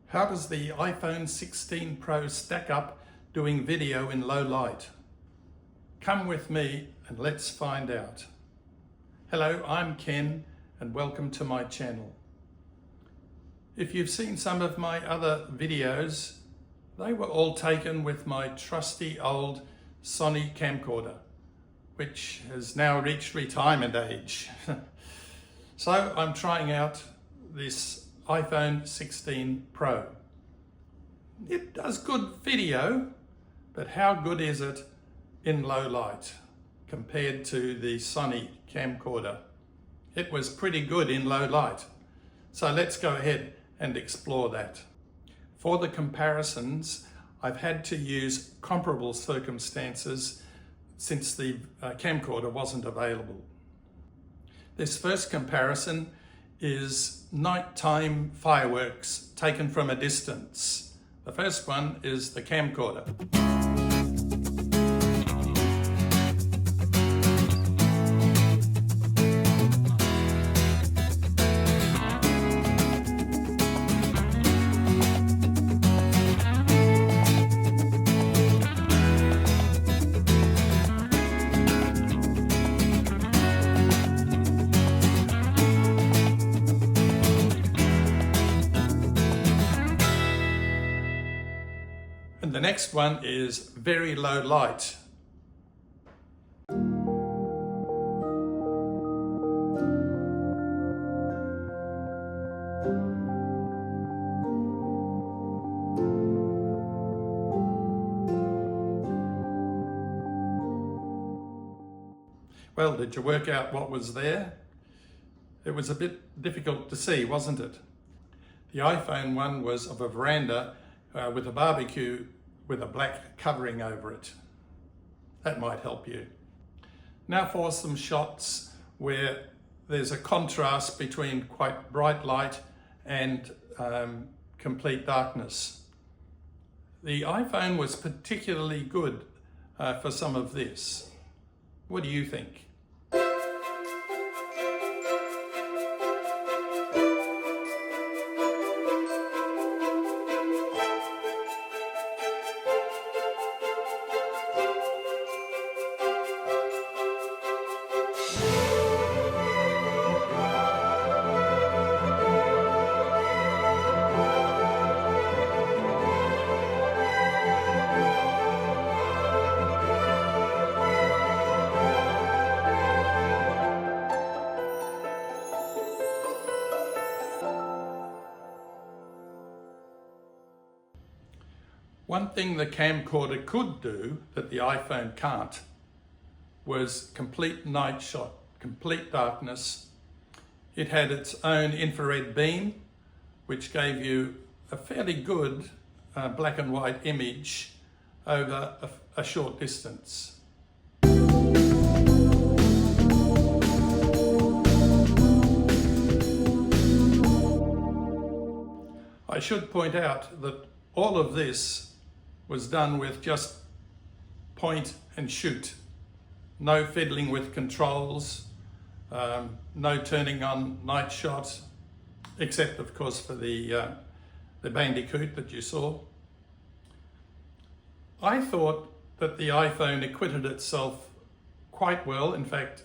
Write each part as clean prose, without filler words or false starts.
How does the iPhone 16 Pro stack up doing video in low light? Come with me and let's find out. Hello, I'm Ken and welcome to my channel. If you've seen some of my other videos, they were all taken with my trusty old Sony camcorder, which has now reached retirement age. So I'm trying out this iPhone 16 Pro. It does good video, but how good is it in low light compared to the Sony camcorder? It was pretty good in low light. So let's go ahead and explore that. For the comparisons, I've had to use comparable circumstances since the camcorder wasn't available. This first comparison is nighttime fireworks taken from a distance. The first one is the camcorder. And the next one is very low light. Well, did you work out what was there? It was a bit difficult to see, wasn't it? The iPhone one was of a veranda with a barbecue with a black covering over it. That might help you. Now for some shots where there's a contrast between quite bright light and complete darkness. The iPhone was particularly good for some of this. What do you think? One thing the camcorder could do that the iPhone can't was complete night shot, complete darkness. It had its own infrared beam, which gave you a fairly good black and white image over a short distance. I should point out that all of this was done with just point and shoot. No fiddling with controls, no turning on night shot, except of course for the Bandicoot that you saw. I thought that the iPhone acquitted itself quite well. In fact,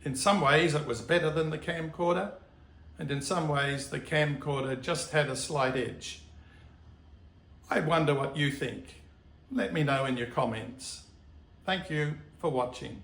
in some ways it was better than the camcorder, and in some ways the camcorder just had a slight edge. I wonder what you think. Let me know in your comments. Thank you for watching.